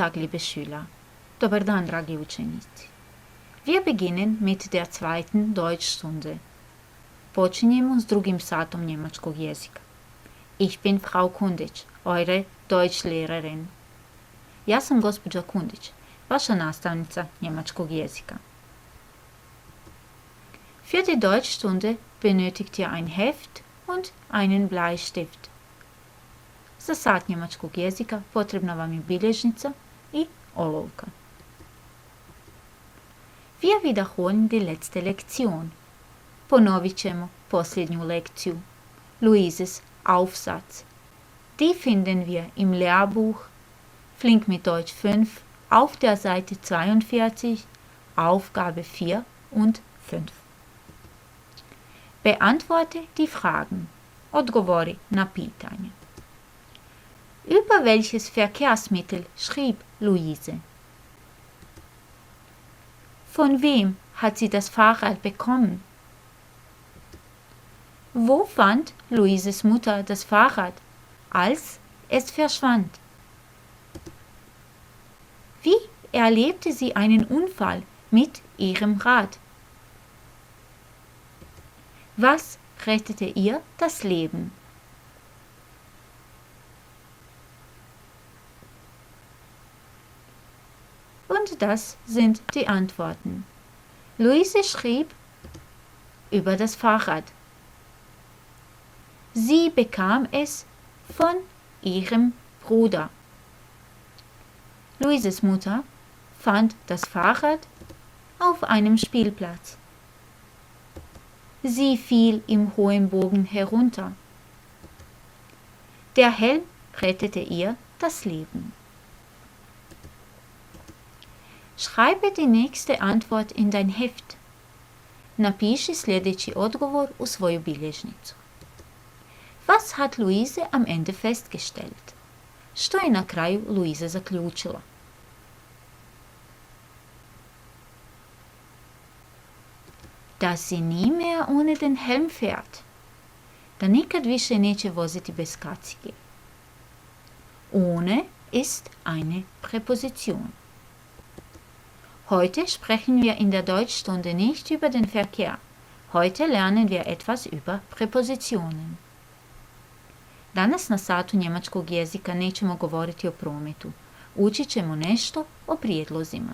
Tag, liebe Schüler. Dobar dan, dragi učenici. Wir beginnen mit der zweiten Deutschstunde. Počinjemo s drugim satom njemačkog jezika. Ich bin Frau Kundić, eure Deutschlehrerin. Ja sam gospođa Kundić, vaša nastavnica njemačkog jezika. Für die Deutschstunde benötigt ihr ein Heft und einen Bleistift. Za sat njemačkog jezika potrebna vam je bilježnica i olovka. Wir wiederholen die letzte Lektion. Ponovit ćemo posljednju lekciju. Luises Aufsatz. Die finden wir im Lehrbuch Flink mit Deutsch 5 auf der Seite 42, Aufgabe 4 und 5. Beantworte die Fragen. Odgovori na pitanje. Über welches Verkehrsmittel schrieb Luise? Von wem hat sie das Fahrrad bekommen? Wo fand Luises Mutter das Fahrrad, als es verschwand? Wie erlebte sie einen Unfall mit ihrem Rad? Was rettete ihr das Leben? Und das sind die Antworten. Luise schrieb über das Fahrrad. Sie bekam es von ihrem Bruder. Luises Mutter fand das Fahrrad auf einem Spielplatz. Sie fiel im hohen Bogen herunter. Der Helm rettete ihr das Leben. Schreibe die nächste Antwort in dein Heft. Napiši sljedeći odgovor u svoju bilježnicu. Was hat Luise am Ende festgestellt? Što je na kraju Luise zaključila? Dass sie nie mehr ohne den Helm fährt. Da nikad više neće voziti bez kacige. Ohne ist eine Präposition. Heute sprechen wir in der Deutschstunde nicht über den Verkehr. Heute lernen wir etwas über Präpositionen. Danas na satu njemačkog jezika nećemo govoriti o prometu. Učit ćemo nešto o prijedlozima.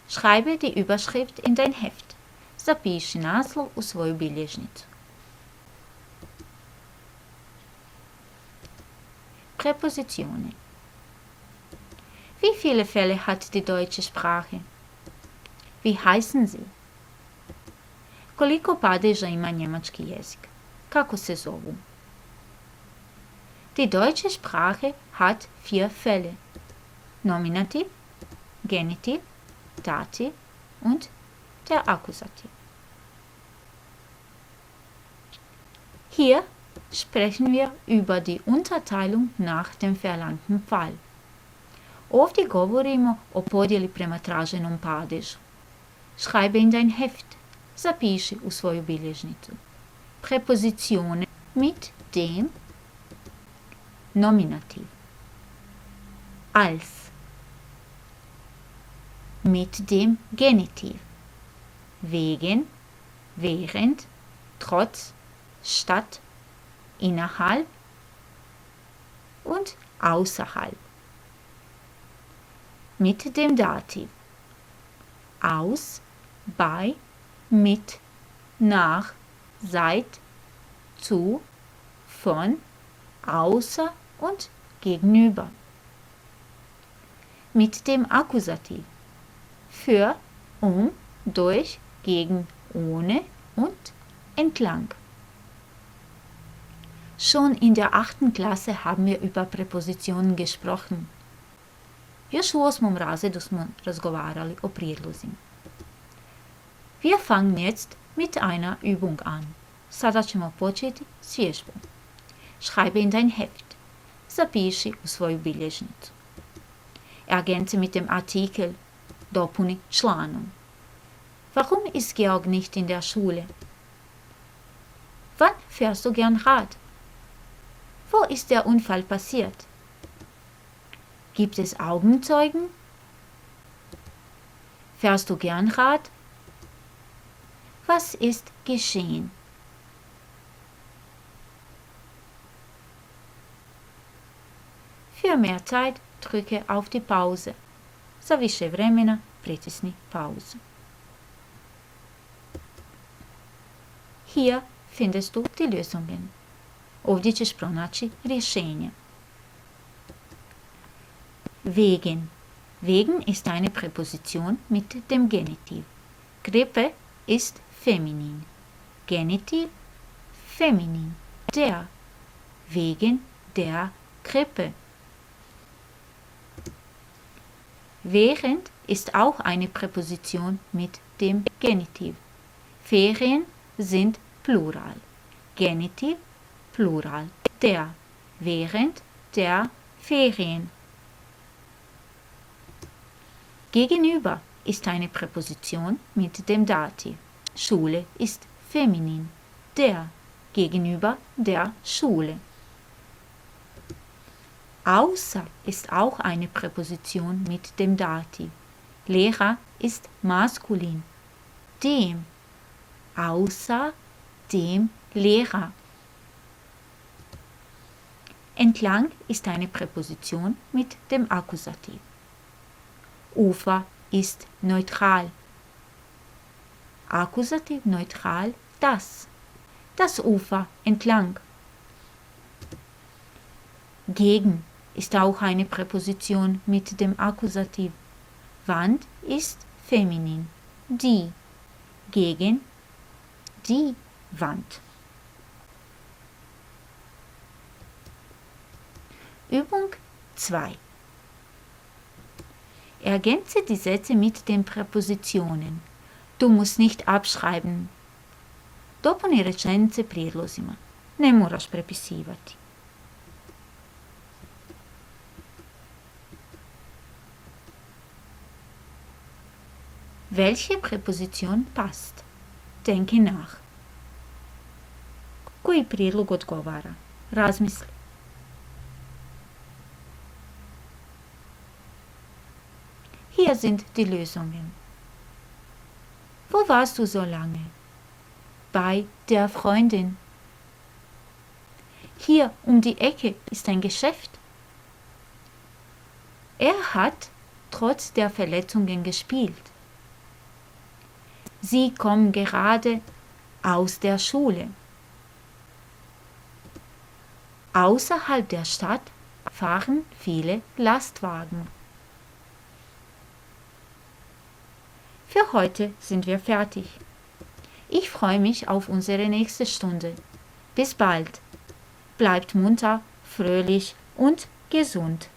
Schreibe die Überschrift in dein Heft. Zapiši naslov u svoju bilježnicu. Präpositionen. Wie viele Fälle hat die deutsche Sprache? Wie heißen sie? Koliko padeža ima njemački jezik? Kako se zovu? Die deutsche Sprache hat 4 Fälle. Nominativ, Genitiv, Dativ und der Akkusativ. Hier sprechen wir über die Unterteilung nach dem verlangten Fall. Ovdje govorimo o podjeli prema traženom padežu. Schreibe in dein Heft. Zapiši u svoju bilježnicu. Präpositionen mit dem Nominativ. Als. Mit dem Genitiv. Wegen, während, trotz, statt, innerhalb und außerhalb. Mit dem Dativ. Aus, bei, mit, nach, seit, zu, von, außer und gegenüber. Mit dem Akkusativ. Für, durch, gegen, ohne und entlang. Schon in der 8. Klasse haben wir über Präpositionen gesprochen. Još u 8. razredu smo razgovarali o prijedlozima. Wir fangen jetzt mit einer Übung an. Sada ćemo početi s vježbom. Schreibe in dein Heft. Zapiši u svoju bilježnicu. Ergänze mit dem Artikel. Dopuni članom. Warum ist Georg nicht in der Schule? Wann fährst du gern Rad? Wo ist der Unfall passiert? Gibt es Augenzeugen? Fährst du gern Rad? Was ist geschehen? Für mehr Zeit drücke auf die Pause. Za više vremena pritisni pauzu. Hier findest du die Lösungen. Ovdje ćeš pronaći rješenje. Wegen. Wegen ist eine Präposition mit dem Genitiv. Grippe ist feminin. Genitiv feminin. Der. Wegen der Grippe. Während ist auch eine Präposition mit dem Genitiv. Ferien sind Plural. Genitiv Plural. Der. Während der Ferien. Gegenüber ist eine Präposition mit dem Dativ. Schule ist feminin. Der. Gegenüber der Schule. Außer ist auch eine Präposition mit dem Dativ. Lehrer ist maskulin. Dem. Außer dem Lehrer. Entlang ist eine Präposition mit dem Akkusativ. Ufer ist neutral. Akkusativ neutral das. Das Ufer entlang. Gegen ist auch eine Präposition mit dem Akkusativ. Wand ist feminin. Die. Gegen die Wand. Übung 2. Ergänze die Sätze mit den Präpositionen. Du musst nicht abschreiben. Dopuni rečenice prijedlozima. Ne moraš prepisivati. Welche Präposition passt? Denke nach. Koji prijedlog odgovara? Razmisli. Hier sind die Lösungen. Wo warst du so lange? Bei der Freundin. Hier um die Ecke ist ein Geschäft. Er hat trotz der Verletzungen gespielt. Sie kommen gerade aus der Schule. Außerhalb der Stadt fahren viele Lastwagen. Für heute sind wir fertig. Ich freue mich auf unsere nächste Stunde. Bis bald. Bleibt munter, fröhlich und gesund.